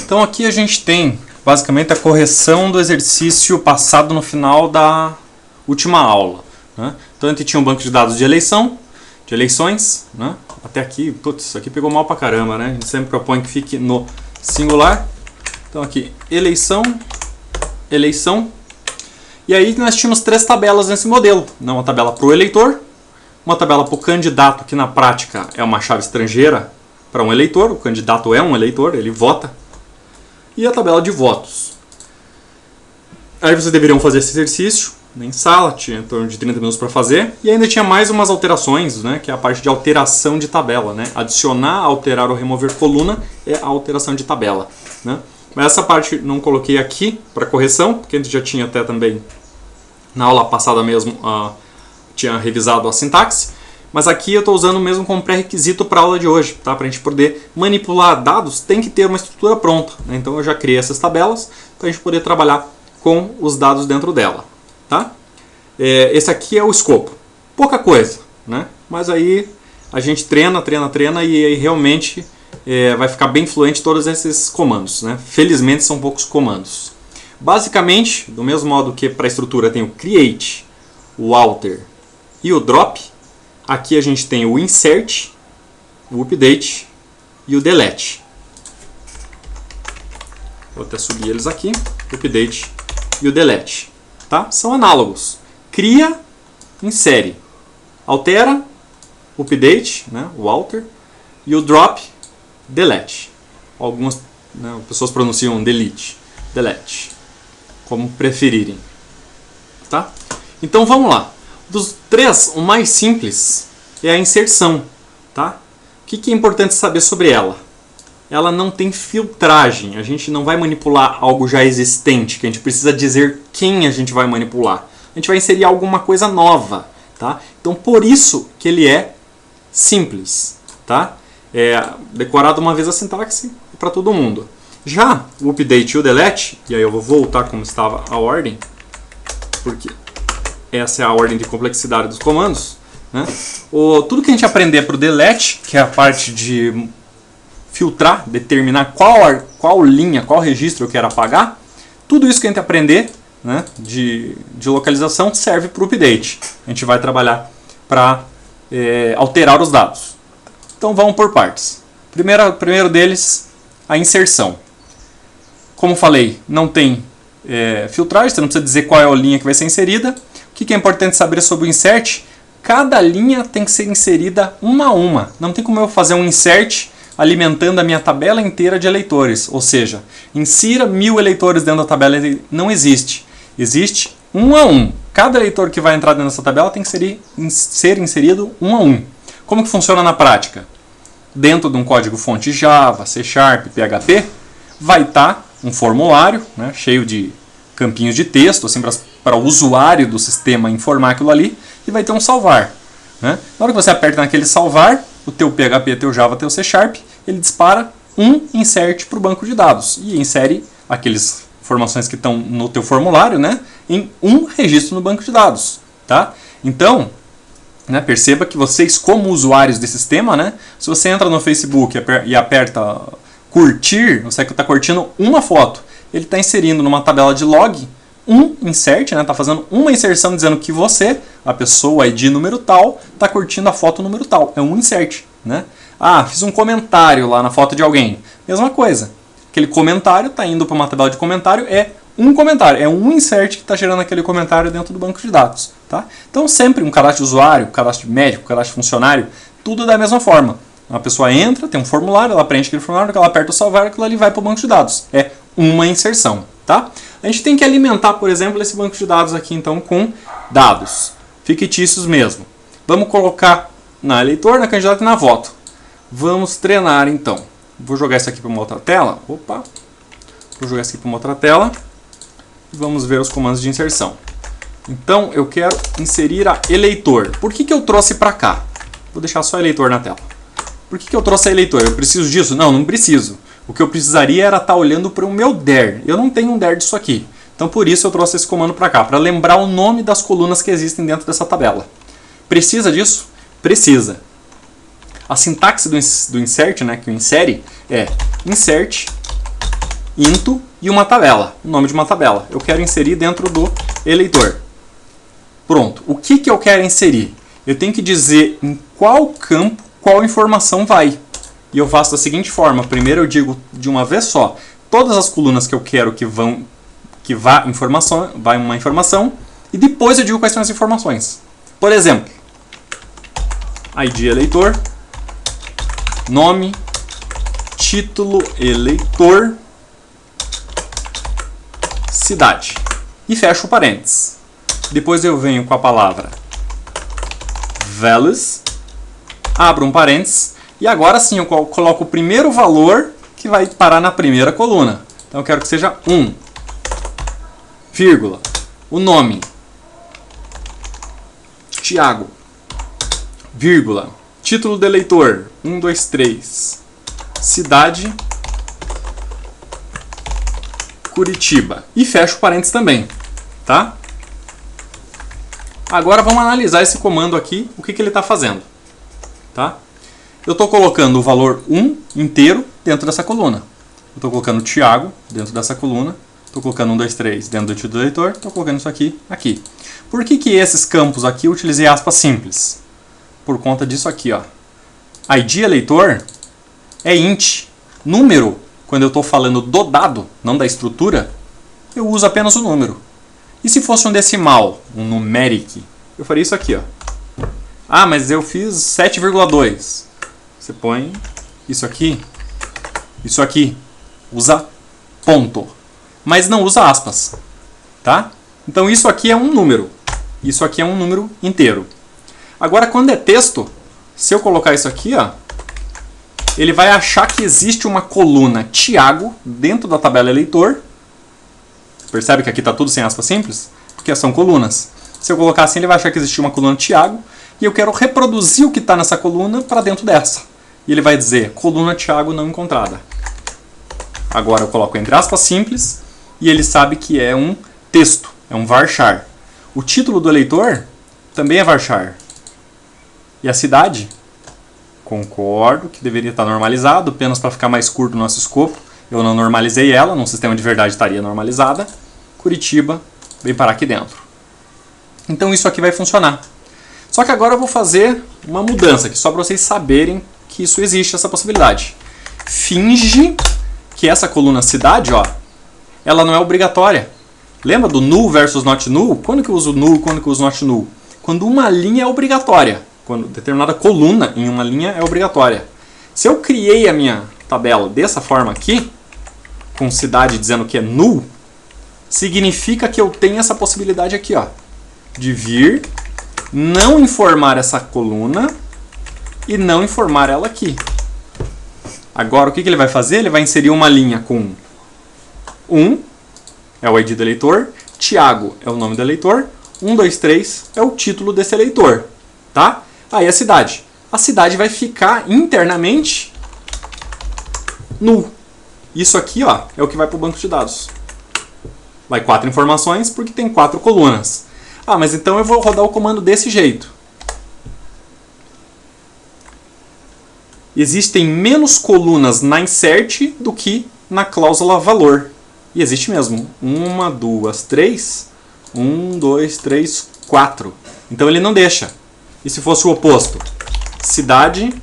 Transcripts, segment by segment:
Então aqui a gente tem basicamente a correção do exercício passado no final da última aula, né? Então a gente tinha um banco de dados de eleições, né? Até aqui, putz, isso aqui pegou mal pra caramba, né? A gente sempre propõe que fique no singular. Então aqui, eleição. E aí nós tínhamos 3 tabelas nesse modelo. Uma tabela para o eleitor, uma tabela para o candidato, que na prática é uma chave estrangeira para um eleitor. O candidato é um eleitor, ele vota. E a tabela de votos. Aí vocês deveriam fazer esse exercício em sala, tinha em torno de 30 minutos para fazer. E ainda tinha mais umas alterações, né, que é a parte de alteração de tabela, né? Adicionar, alterar ou remover coluna é a alteração de tabela, né? Mas essa parte não coloquei aqui para correção, porque a gente já tinha até também na aula passada mesmo, tinha revisado a sintaxe. Mas aqui eu estou usando mesmo como pré-requisito para a aula de hoje, tá? Para a gente poder manipular dados, tem que ter uma estrutura pronta, né? Então eu já criei essas tabelas para a gente poder trabalhar com os dados dentro dela, tá? Esse aqui é o escopo. Pouca coisa, né? Mas aí a gente treina e aí realmente vai ficar bem fluente todos esses comandos, né? Felizmente são poucos comandos. Basicamente, do mesmo modo que para a estrutura tem o create, o alter e o drop, aqui a gente tem o insert, o update e o delete. Vou até subir eles aqui, o update e o delete, tá? São análogos. Cria, insere, altera, update, né, o alter, e o drop, delete. Algumas, né, pessoas pronunciam delete, como preferirem, tá? Então vamos lá. Dos 3, o mais simples é a inserção, tá? O que é importante saber sobre ela? Ela não tem filtragem, a gente não vai manipular algo já existente, que a gente precisa dizer quem a gente vai manipular. A gente vai inserir alguma coisa nova, tá? Então por isso que ele é simples, tá? Decorado uma vez a sintaxe para todo mundo. Já o update e o delete, e aí eu vou voltar como estava a ordem, porque essa é a ordem de complexidade dos comandos, né? Tudo que a gente aprender para o delete, que é a parte de filtrar, determinar qual linha, qual registro eu quero apagar, tudo isso que a gente aprender, né, de localização serve para o update. A gente vai trabalhar para alterar os dados. Então vamos por partes. Primeiro deles, a inserção. Como falei, não tem filtragem, você não precisa dizer qual é a linha que vai ser inserida. O que é importante saber sobre o insert? Cada linha tem que ser inserida uma a uma. Não tem como eu fazer um insert alimentando a minha tabela inteira de eleitores. Ou seja, insira 1000 eleitores dentro da tabela. Não existe. Existe um a um. Cada eleitor que vai entrar dentro dessa tabela tem que ser inserido um a um. Como que funciona na prática? Dentro de um código-fonte Java, C#, PHP, vai estar um formulário, né, cheio de campinhos de texto, assim, para o usuário do sistema informar aquilo ali, e vai ter um salvar, né? Na hora que você aperta naquele salvar, o teu PHP, teu Java, teu C#, ele dispara um insert para o banco de dados e insere aquelas informações que estão no teu formulário, né, em um registro no banco de dados, tá? Então, né, perceba que vocês, como usuários desse sistema, né, se você entra no Facebook e aperta curtir, você está curtindo uma foto, ele está inserindo numa tabela de log um insert, né, está fazendo uma inserção dizendo que você, a pessoa ID número tal, está curtindo a foto número tal. É um insert, né? Ah, fiz um comentário lá na foto de alguém. Mesma coisa. Aquele comentário está indo para uma tabela de comentário, é um comentário, é um insert que está gerando aquele comentário dentro do banco de dados, tá? Então sempre um cadastro de usuário, cadastro de médico, cadastro de funcionário, tudo da mesma forma. Uma pessoa entra, tem um formulário, ela preenche aquele formulário, ela aperta o salvar, aquilo ali vai para o banco de dados. É uma inserção, tá? A gente tem que alimentar, por exemplo, esse banco de dados aqui então com dados fictícios mesmo. Vamos colocar na eleitor, na candidata e na voto. Vamos treinar então. Vou jogar isso aqui para uma outra tela. Opa! Vou jogar isso aqui para uma outra tela. E vamos ver os comandos de inserção. Então eu quero inserir a eleitor. Por que eu trouxe para cá? Vou deixar só eleitor na tela. Por que eu trouxe a eleitor? Eu preciso disso? Não, não preciso. O que eu precisaria era estar olhando para o meu DER. Eu não tenho um DER disso aqui. Então por isso eu trouxe esse comando para cá, para lembrar o nome das colunas que existem dentro dessa tabela. Precisa disso? Precisa. A sintaxe do insert, né, que o insere, é insert into e uma tabela, o nome de uma tabela. Eu quero inserir dentro do eleitor. Pronto. O que eu quero inserir? Eu tenho que dizer em qual campo qual informação vai. E eu faço da seguinte forma. Primeiro eu digo de uma vez só todas as colunas que eu quero que vá uma informação, e depois eu digo quais são as informações. Por exemplo, ID eleitor, nome, título eleitor, cidade. E fecho o parênteses. Depois eu venho com a palavra values, abro um parênteses, e agora sim eu coloco o primeiro valor que vai parar na primeira coluna. Então eu quero que seja 1, vírgula, o nome, Tiago, vírgula, título do eleitor, 1, 2, 3, cidade, Curitiba. E fecho o parênteses também, tá? Agora vamos analisar esse comando aqui, o que ele está fazendo, tá? Eu estou colocando o valor 1 inteiro dentro dessa coluna. Eu estou colocando Tiago dentro dessa coluna. Estou colocando 1, 2, 3 dentro do título do eleitor. Estou colocando isso aqui, aqui. Por que esses campos aqui eu utilizei aspas simples? Por conta disso aqui, ó. ID eleitor é int. Número, quando eu estou falando do dado, não da estrutura, eu uso apenas o número. E se fosse um decimal, um numeric, eu faria isso aqui, ó. Ah, mas eu fiz 7,2. Você põe isso aqui, usa ponto, mas não usa aspas, tá? Então isso aqui é um número, isso aqui é um número inteiro. Agora quando é texto, se eu colocar isso aqui, ó, ele vai achar que existe uma coluna Tiago dentro da tabela eleitor. Percebe que aqui está tudo sem aspas simples? Porque são colunas. Se eu colocar assim, ele vai achar que existe uma coluna Tiago, e eu quero reproduzir o que está nessa coluna para dentro dessa. E ele vai dizer, coluna Tiago não encontrada. Agora eu coloco entre aspas simples, e ele sabe que é um texto, é um varchar. O título do eleitor também é varchar. E a cidade? Concordo que deveria estar normalizado, apenas para ficar mais curto o nosso escopo. Eu não normalizei ela, num sistema de verdade estaria normalizada. Curitiba vem parar aqui dentro. Então isso aqui vai funcionar. Só que agora eu vou fazer uma mudança aqui, só para vocês saberem que isso existe, essa possibilidade. Finge que essa coluna cidade, ó, ela não é obrigatória. Lembra do null versus not null? Quando que eu uso null, quando que eu uso not null? Quando uma linha é obrigatória. Quando determinada coluna em uma linha é obrigatória. Se eu criei a minha tabela dessa forma aqui, com cidade dizendo que é null, significa que eu tenho essa possibilidade aqui, ó, de vir, não informar essa coluna e não informar ela aqui. Agora o que ele vai fazer? Ele vai inserir uma linha com 1, é o ID do eleitor, Tiago é o nome do eleitor, 1, 2, 3 é o título desse eleitor, tá? Aí a cidade. A cidade vai ficar internamente null. Isso aqui, ó, é o que vai para o banco de dados. Vai 4 informações porque tem 4 colunas. Ah, mas então eu vou rodar o comando desse jeito. Existem menos colunas na insert do que na cláusula valor. E existe mesmo. 1, 2, 3. 1, 2, 3, 4. Então ele não deixa. E se fosse o oposto? Cidade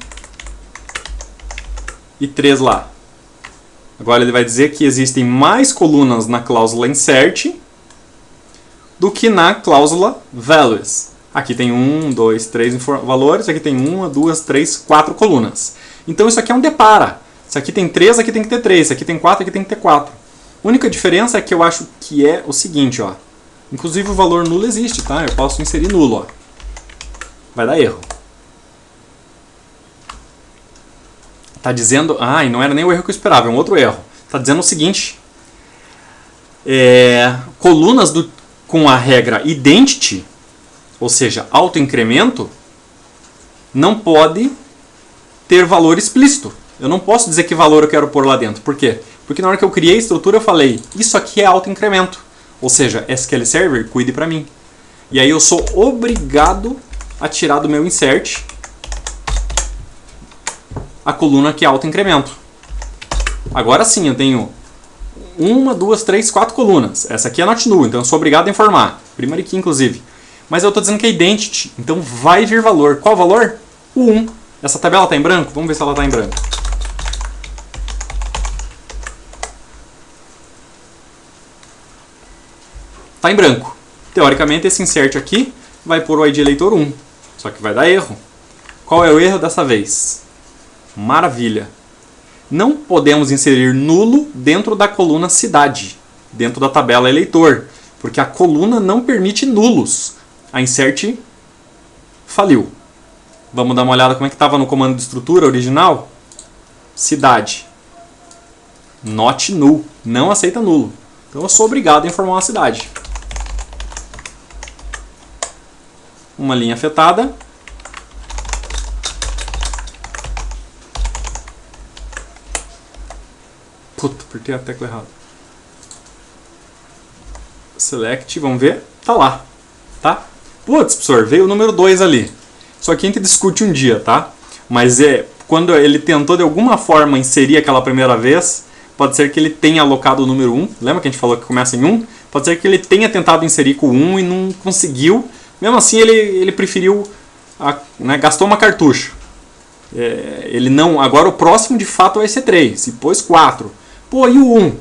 e 3 lá. Agora ele vai dizer que existem mais colunas na cláusula insert do que na cláusula values. Aqui tem 1, 2, 3 valores, aqui tem 1, 2, 3, 4 colunas. Então isso aqui é um depara. Se aqui tem 3, aqui tem que ter 3. Se aqui tem 4, aqui tem que ter 4. A única diferença é que eu acho que é o seguinte, ó. Inclusive o valor nulo existe, tá? Eu posso inserir nulo, ó. Vai dar erro. Está dizendo... Ah, e não era nem o erro que eu esperava, é um outro erro. Está dizendo o seguinte. Colunas com a regra identity, ou seja, autoincremento, não pode ter valor explícito. Eu não posso dizer que valor eu quero pôr lá dentro. Por quê? Porque na hora que eu criei a estrutura eu falei, isso aqui é autoincremento. Ou seja, SQL Server, cuide para mim. E aí eu sou obrigado a tirar do meu insert a coluna que é autoincremento. Agora sim, eu tenho 1, 2, 3, 4 colunas. Essa aqui é not null, então eu sou obrigado a informar. Primary key, inclusive. Mas eu estou dizendo que é identity, então vai vir valor. Qual valor? O 1. Essa tabela está em branco? Vamos ver se ela está em branco. Está em branco. Teoricamente, esse insert aqui vai pôr o ID eleitor 1. Só que vai dar erro. Qual é o erro dessa vez? Maravilha. Não podemos inserir nulo dentro da coluna cidade, dentro da tabela eleitor, porque a coluna não permite nulos. A insert faliu. Vamos dar uma olhada como é que estava no comando de estrutura original? Cidade. Not null. Não aceita nulo. Então eu sou obrigado a informar uma cidade. Uma linha afetada. Puta, apertei a tecla errada. Select, vamos ver. Tá lá. Tá? Putz, professor, veio o número 2 ali. Isso aqui a gente discute um dia, tá? Mas quando ele tentou de alguma forma inserir aquela primeira vez, pode ser que ele tenha alocado o número 1. Lembra que a gente falou que começa em 1? Pode ser que ele tenha tentado inserir com 1 e não conseguiu. Mesmo assim, ele preferiu, gastou uma cartucho. Ele não. Agora o próximo de fato vai ser 3, depois 4. Pô, e o 1?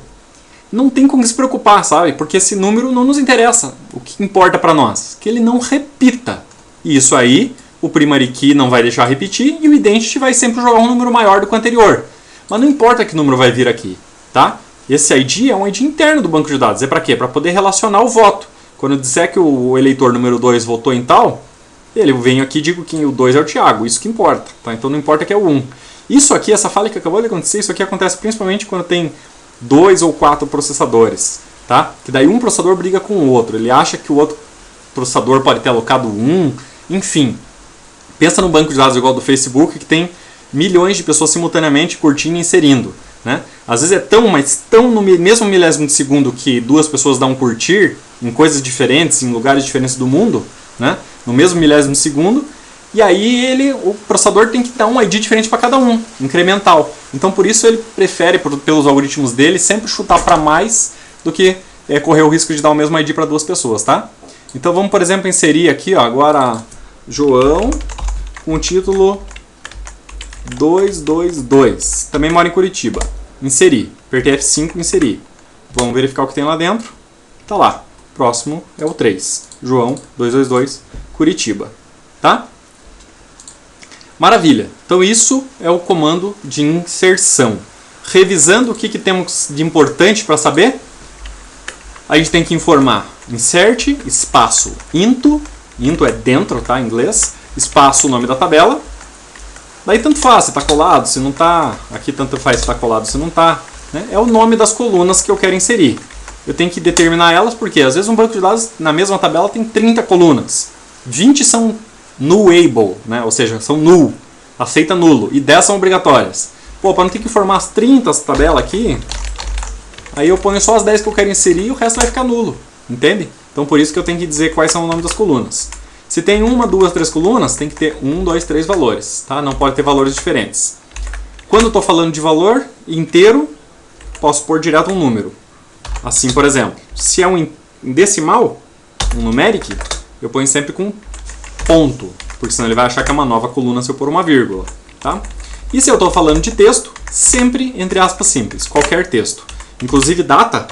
Não tem como se preocupar, sabe? Porque esse número não nos interessa. O que importa para nós? Que ele não repita. E isso aí, o primary key não vai deixar repetir e o identity vai sempre jogar um número maior do que o anterior. Mas não importa que número vai vir aqui, tá? Esse ID é um ID interno do banco de dados. É para quê? Para poder relacionar o voto. Quando eu disser que o eleitor número 2 votou em tal, eu venho aqui e digo que o 2 é o Thiago. Isso que importa. Tá? Então não importa que é o 1. Isso aqui, essa falha que acabou de acontecer, isso aqui acontece principalmente quando tem 2 ou 4 processadores. Tá? Que daí um processador briga com o outro. Ele acha que o outro processador pode ter alocado 1. Enfim. Pensa no banco de dados igual do Facebook, que tem milhões de pessoas simultaneamente curtindo e inserindo. Né? Às vezes é tão no mesmo milésimo de segundo que duas pessoas dão um curtir em coisas diferentes, em lugares diferentes do mundo, né? No mesmo milésimo de segundo, e aí o processador tem que dar um ID diferente para cada um, incremental. Então por isso ele prefere, pelos algoritmos dele, sempre chutar para mais do que correr o risco de dar o mesmo ID para duas pessoas. Tá? Então vamos, por exemplo, inserir aqui agora João com o título 222. Também mora em Curitiba. Inserir. Apertei F5 e inserir. Vamos verificar o que tem lá dentro. Tá lá. Próximo é o 3. João 222 Curitiba. Tá? Maravilha. Então isso é o comando de inserção. Revisando o que temos de importante para saber, a gente tem que informar insert, espaço, into é dentro, tá, em inglês, espaço, o nome da tabela. Daí tanto faz se está colado, se não está. Aqui tanto faz se está colado, se não está. Né? É o nome das colunas que eu quero inserir. Eu tenho que determinar elas porque às vezes um banco de dados na mesma tabela tem 30 colunas. 20 são nullable, né? Ou seja, são null, aceita nulo, e 10 são obrigatórias. Pô, para não ter que formar as 30 tabela aqui, aí eu ponho só as 10 que eu quero inserir e o resto vai ficar nulo. Entende? Então por isso que eu tenho que dizer quais são os nomes das colunas. Se tem 1, 2, 3 colunas, tem que ter 1, 2, 3 valores. Tá? Não pode ter valores diferentes. Quando eu estou falando de valor inteiro, posso pôr direto um número. Assim, por exemplo, se é um decimal, um numeric, eu ponho sempre com ponto, porque senão ele vai achar que é uma nova coluna se eu pôr uma vírgula. Tá? E se eu estou falando de texto, sempre entre aspas simples, qualquer texto. Inclusive data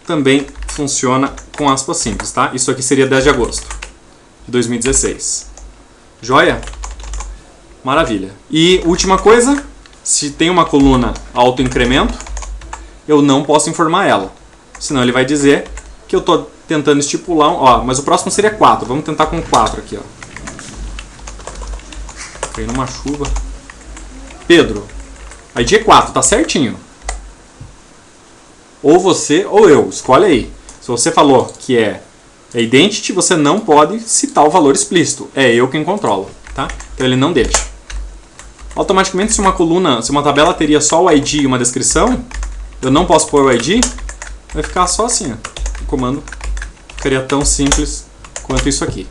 também funciona com aspas simples. Tá? Isso aqui seria 10 de agosto de 2016. Joia? Maravilha. E última coisa, se tem uma coluna autoincremento, eu não posso informar ela. Senão ele vai dizer que eu estou tentando estipular... mas o próximo seria 4. Vamos tentar com 4 aqui. Ó. Caiu numa chuva. Pedro, ID é 4, tá certinho. Ou você ou eu, escolhe aí. Se você falou que é identity, você não pode citar o valor explícito. É eu quem controlo. Tá? Então ele não deixa. Automaticamente, se uma tabela teria só o ID e uma descrição, eu não posso pôr o ID, vai ficar só assim. Ó. O comando ficaria tão simples quanto isso aqui.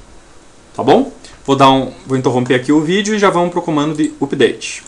Tá bom? Vou interromper aqui o vídeo e já vamos para o comando de update.